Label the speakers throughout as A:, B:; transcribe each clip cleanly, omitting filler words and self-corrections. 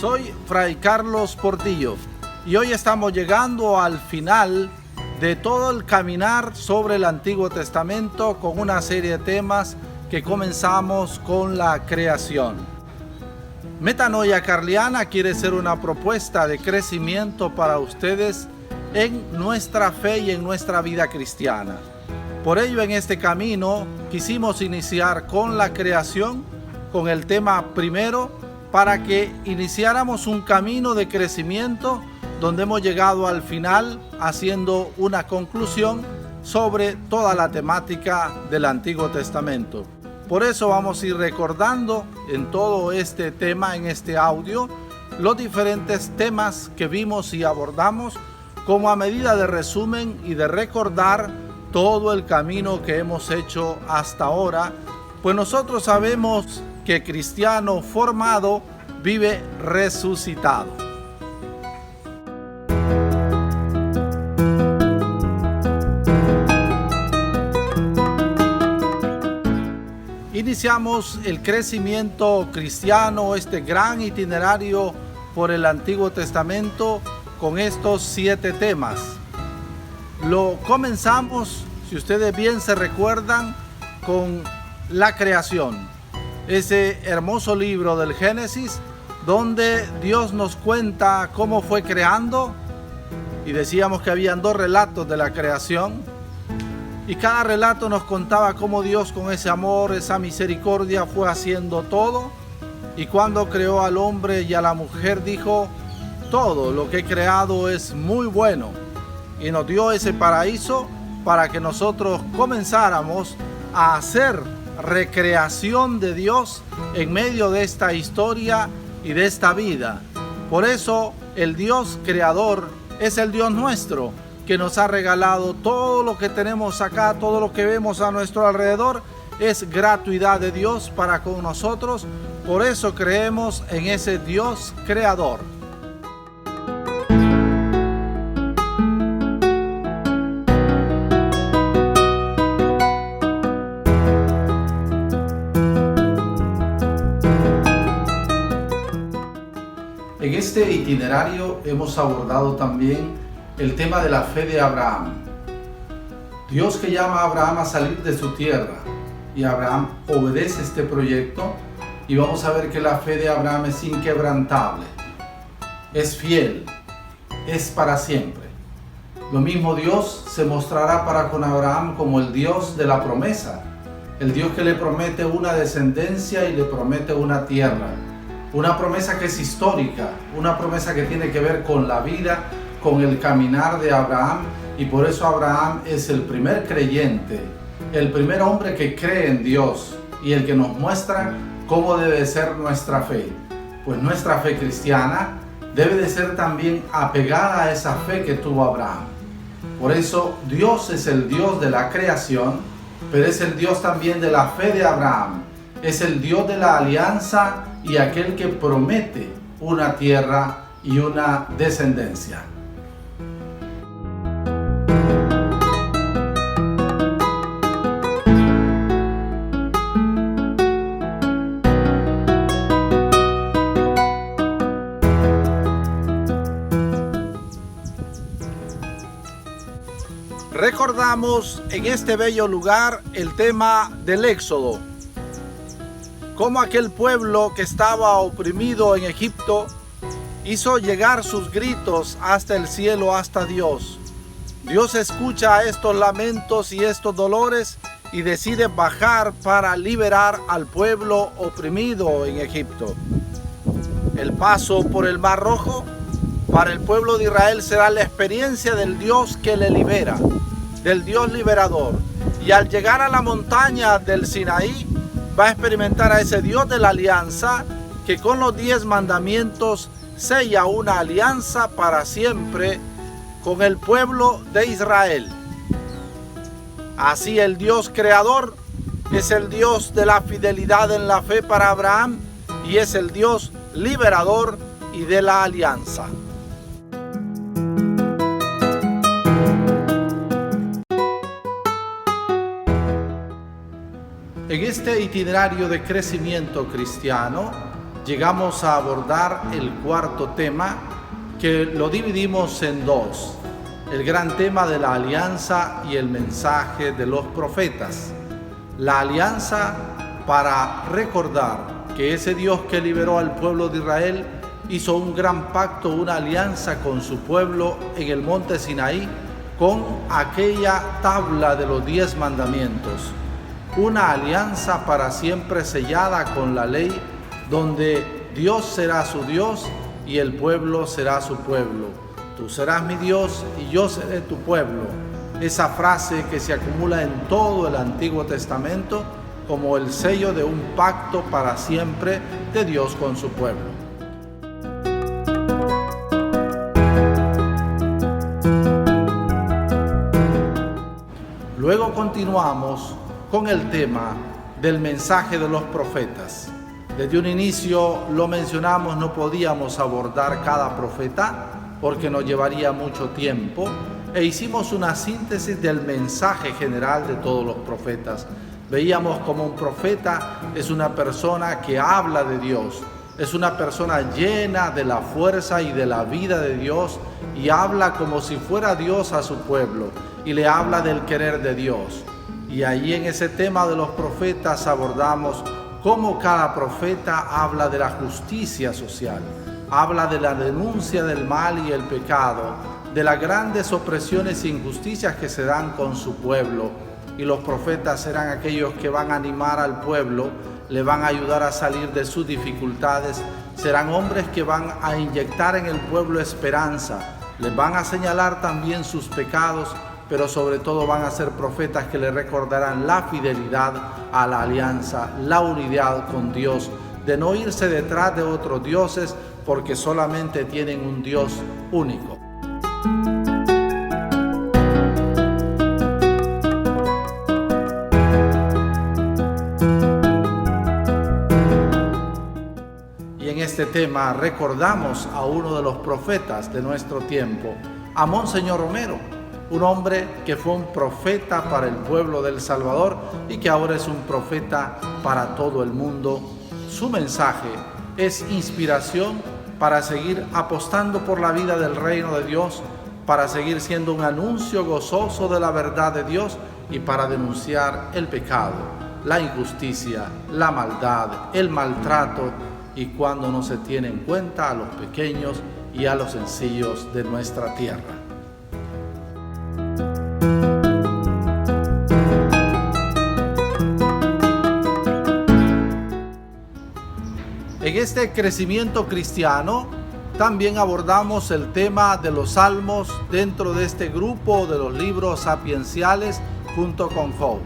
A: Soy Fray Carlos Portillo y hoy estamos llegando al final de todo el caminar sobre el Antiguo Testamento con una serie de temas que comenzamos con la creación. Metanoia Carliana quiere ser una propuesta de crecimiento para ustedes en nuestra fe y en nuestra vida cristiana. Por ello, en este camino quisimos iniciar con la creación, con el tema primero, para que iniciáramos un camino de crecimiento donde hemos llegado al final haciendo una conclusión sobre toda la temática del Antiguo Testamento. Por eso vamos a ir recordando en todo este tema, en este audio, los diferentes temas que vimos y abordamos como a medida de resumen y de recordar todo el camino que hemos hecho hasta ahora, pues nosotros sabemos que cristiano formado vive resucitado. Iniciamos el crecimiento cristiano, este gran itinerario por el Antiguo Testamento con estos 7 temas. Lo comenzamos, si ustedes bien se recuerdan, con la creación. Ese hermoso libro del Génesis, donde Dios nos cuenta cómo fue creando, y decíamos que habían 2 relatos de la creación, y cada relato nos contaba cómo Dios con ese amor, esa misericordia fue haciendo todo, y cuando creó al hombre y a la mujer dijo: todo lo que he creado es muy bueno, y nos dio ese paraíso para que nosotros comenzáramos a hacer recreación de Dios en medio de esta historia y de esta vida. Por eso el Dios creador es el Dios nuestro, que nos ha regalado todo lo que tenemos acá, todo lo que vemos a nuestro alrededor, es gratuidad de Dios para con nosotros. Por eso creemos en ese Dios creador. En este itinerario hemos abordado también el tema de la fe de Abraham. Dios que llama a Abraham a salir de su tierra, y Abraham obedece este proyecto, y vamos a ver que la fe de Abraham es inquebrantable, es fiel, es para siempre. Lo mismo Dios se mostrará para con Abraham como el Dios de la promesa, el Dios que le promete una descendencia y le promete una tierra, una promesa que es histórica, una promesa que tiene que ver con la vida, con el caminar de Abraham, y por eso Abraham es el primer creyente, el primer hombre que cree en Dios y el que nos muestra cómo debe ser nuestra fe. Pues nuestra fe cristiana debe de ser también apegada a esa fe que tuvo Abraham. Por eso Dios es el Dios de la creación, pero es el Dios también de la fe de Abraham, es el Dios de la alianza y aquel que promete una tierra y una descendencia. Recordamos en este bello lugar el tema del Éxodo, cómo aquel pueblo que estaba oprimido en Egipto hizo llegar sus gritos hasta el cielo, hasta Dios. Dios escucha estos lamentos y estos dolores y decide bajar para liberar al pueblo oprimido en Egipto. El paso por el Mar Rojo para el pueblo de Israel será la experiencia del Dios que le libera, del Dios liberador. Y al llegar a la montaña del Sinaí, va a experimentar a ese Dios de la alianza que con los 10 mandamientos sella una alianza para siempre con el pueblo de Israel. Así el Dios creador es el Dios de la fidelidad en la fe para Abraham y es el Dios liberador y de la alianza. En este itinerario de crecimiento cristiano, llegamos a abordar el cuarto tema, que lo dividimos en dos: el gran tema de la alianza y el mensaje de los profetas. La alianza, para recordar que ese Dios que liberó al pueblo de Israel hizo un gran pacto, una alianza con su pueblo en el monte Sinaí, con aquella tabla de los 10 mandamientos. Una alianza para siempre sellada con la ley, donde Dios será su Dios y el pueblo será su pueblo. Tú serás mi Dios y yo seré tu pueblo. Esa frase que se acumula en todo el Antiguo Testamento como el sello de un pacto para siempre de Dios con su pueblo. Luego continuamos con el tema del mensaje de los profetas. Desde un inicio lo mencionamos, no podíamos abordar cada profeta porque nos llevaría mucho tiempo, e hicimos una síntesis del mensaje general de todos los profetas. Veíamos como un profeta es una persona que habla de Dios, es una persona llena de la fuerza y de la vida de Dios, y habla como si fuera Dios a su pueblo, y le habla del querer de Dios. Y ahí en ese tema de los profetas abordamos cómo cada profeta habla de la justicia social, habla de la denuncia del mal y el pecado, de las grandes opresiones e injusticias que se dan con su pueblo. Y los profetas serán aquellos que van a animar al pueblo, le van a ayudar a salir de sus dificultades, serán hombres que van a inyectar en el pueblo esperanza, les van a señalar también sus pecados, pero sobre todo van a ser profetas que le recordarán la fidelidad a la alianza, la unidad con Dios, de no irse detrás de otros dioses, porque solamente tienen un Dios único. Y en este tema recordamos a uno de los profetas de nuestro tiempo, a Monseñor Romero, un hombre que fue un profeta para el pueblo del Salvador y que ahora es un profeta para todo el mundo. Su mensaje es inspiración para seguir apostando por la vida del reino de Dios, para seguir siendo un anuncio gozoso de la verdad de Dios y para denunciar el pecado, la injusticia, la maldad, el maltrato, y cuando no se tiene en cuenta a los pequeños y a los sencillos de nuestra tierra. En este crecimiento cristiano también abordamos el tema de los salmos dentro de este grupo de los libros sapienciales junto con Job.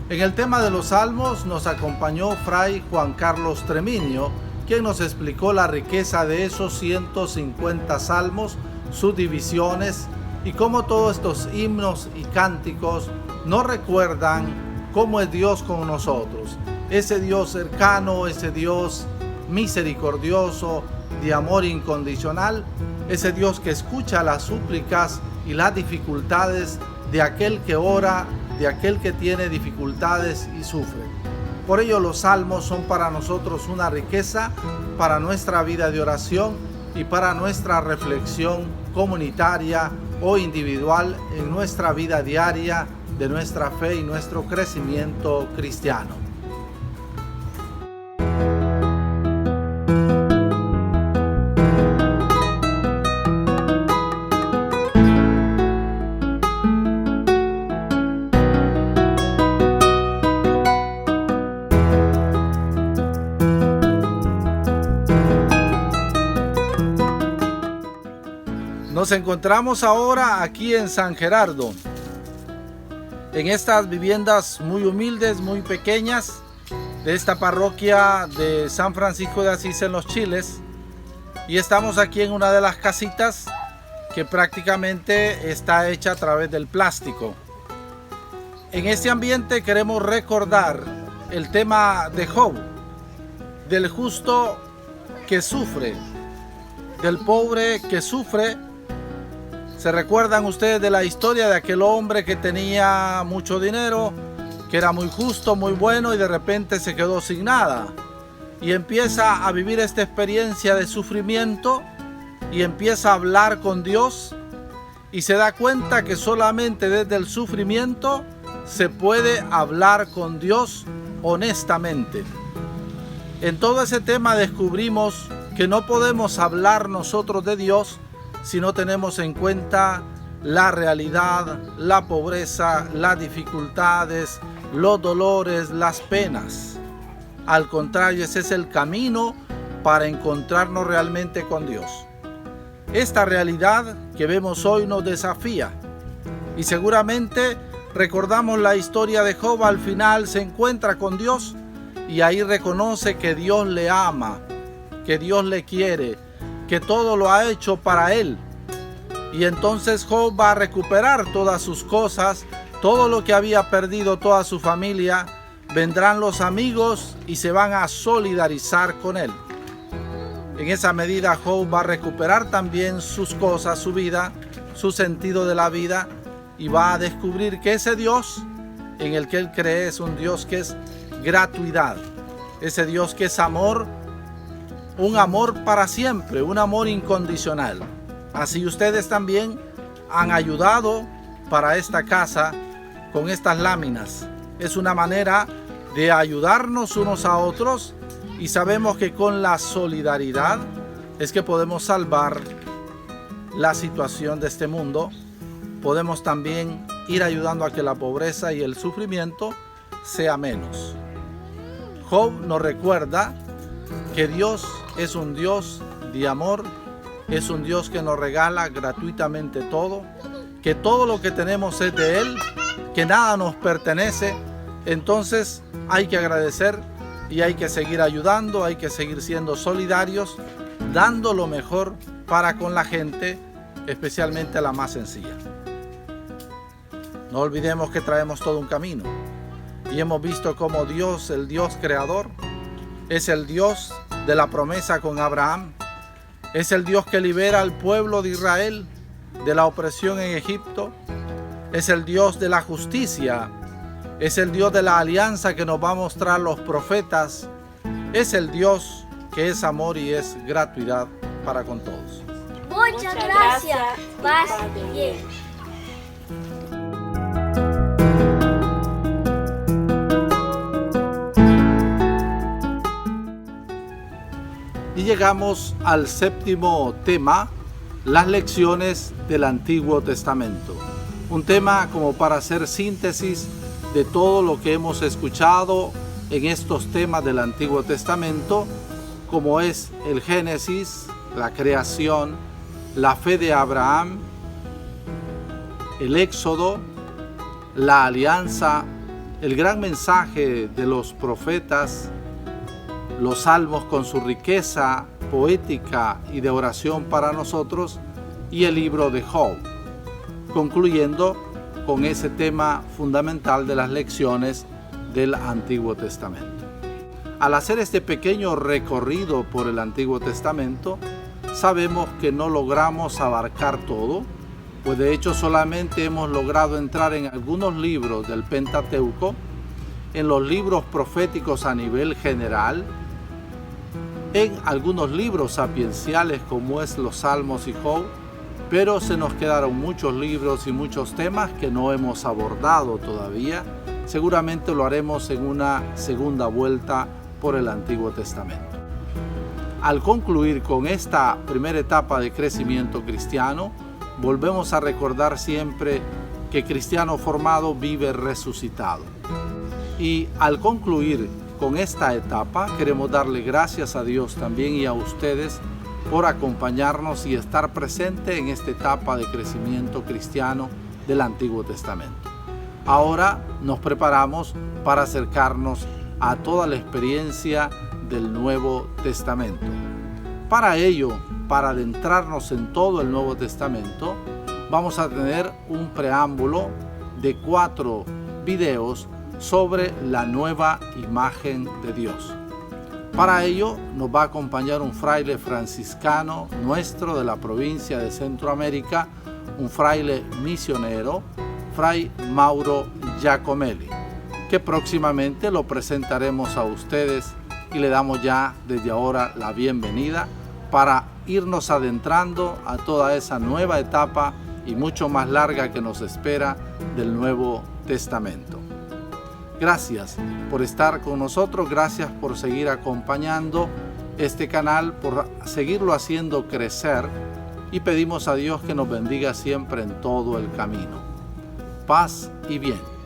A: En el tema de los salmos nos acompañó Fray Juan Carlos Tremiño, quien nos explicó la riqueza de esos 150 salmos, sus divisiones y cómo todos estos himnos y cánticos nos recuerdan cómo es Dios con nosotros, ese Dios cercano, ese Dios misericordioso, de amor incondicional, ese Dios que escucha las súplicas y las dificultades de aquel que ora, de aquel que tiene dificultades y sufre. Por ello los salmos son para nosotros una riqueza para nuestra vida de oración y para nuestra reflexión comunitaria o individual en nuestra vida diaria de nuestra fe y nuestro crecimiento cristiano. Nos encontramos ahora aquí en San Gerardo, en estas viviendas muy humildes, muy pequeñas, de esta parroquia de San Francisco de Asís en Los Chiles, y estamos aquí en una de las casitas que prácticamente está hecha a través del plástico. En este ambiente queremos recordar el tema de Job, del justo que sufre, del pobre que sufre. ¿Se recuerdan ustedes de la historia de aquel hombre que tenía mucho dinero, que era muy justo, muy bueno y de repente se quedó sin nada? y empieza a vivir esta experiencia de sufrimiento y empieza a hablar con Dios y se da cuenta que solamente desde el sufrimiento se puede hablar con Dios honestamente. En todo ese tema descubrimos que no podemos hablar nosotros de Dios si no tenemos en cuenta la realidad, la pobreza, las dificultades, los dolores, las penas. Al contrario, ese es el camino para encontrarnos realmente con Dios. Esta realidad que vemos hoy nos desafía y seguramente recordamos la historia de Job. Al final se encuentra con Dios y ahí reconoce que Dios le ama, que Dios le quiere, que todo lo ha hecho para él. Y entonces Job va a recuperar todas sus cosas, todo lo que había perdido, toda su familia. Vendrán los amigos y se van a solidarizar con él. En esa medida Job va a recuperar también sus cosas, su vida, su sentido de la vida, y va a descubrir que ese Dios en el que él cree es un Dios que es gratuidad, ese Dios que es amor, un amor para siempre, un amor incondicional. Así ustedes también han ayudado para esta casa con estas láminas. Es una manera de ayudarnos unos a otros y sabemos que con la solidaridad es que podemos salvar la situación de este mundo. Podemos también ir ayudando a que la pobreza y el sufrimiento sea menos. Job nos recuerda que Dios es un Dios de amor, es un Dios que nos regala gratuitamente todo, que todo lo que tenemos es de Él, que nada nos pertenece. Entonces hay que agradecer y hay que seguir ayudando, hay que seguir siendo solidarios, dando lo mejor para con la gente, especialmente la más sencilla. No olvidemos que traemos todo un camino y hemos visto cómo Dios, el Dios creador, es el Dios de la promesa con Abraham, es el Dios que libera al pueblo de Israel de la opresión en Egipto, es el Dios de la justicia, es el Dios de la alianza que nos va a mostrar los profetas, es el Dios que es amor y es gratuidad para con todos.
B: Muchas gracias, paz y bien.
A: Y llegamos al séptimo tema, las lecciones del Antiguo Testamento. Un tema como para hacer síntesis de todo lo que hemos escuchado en estos temas del Antiguo Testamento, como es el Génesis, la creación, la fe de Abraham, el Éxodo, la alianza, el gran mensaje de los profetas, los salmos con su riqueza poética y de oración para nosotros, y el libro de Job, concluyendo con ese tema fundamental de las lecciones del Antiguo Testamento. Al hacer este pequeño recorrido por el Antiguo Testamento, sabemos que no logramos abarcar todo, pues de hecho solamente hemos logrado entrar en algunos libros del Pentateuco, en los libros proféticos a nivel general, en algunos libros sapienciales como es los Salmos y Job, pero se nos quedaron muchos libros y muchos temas que no hemos abordado todavía. Seguramente lo haremos en una segunda vuelta por el Antiguo Testamento. Al concluir con esta primera etapa de crecimiento cristiano, volvemos a recordar siempre que cristiano formado vive resucitado. Y al concluir con esta etapa, queremos darle gracias a Dios también y a ustedes por acompañarnos y estar presente en esta etapa de crecimiento cristiano del Antiguo Testamento. Ahora nos preparamos para acercarnos a toda la experiencia del Nuevo Testamento. Para ello, para adentrarnos en todo el Nuevo Testamento, vamos a tener un preámbulo de 4 videos sobre la nueva imagen de Dios. Para ello nos va a acompañar un fraile franciscano nuestro de la provincia de Centroamérica, un fraile misionero, Fray Mauro Giacomelli, que próximamente lo presentaremos a ustedes y le damos ya desde ahora la bienvenida para irnos adentrando a toda esa nueva etapa y mucho más larga que nos espera del Nuevo Testamento. Gracias por estar con nosotros, gracias por seguir acompañando este canal, por seguirlo haciendo crecer, y pedimos a Dios que nos bendiga siempre en todo el camino. Paz y bien.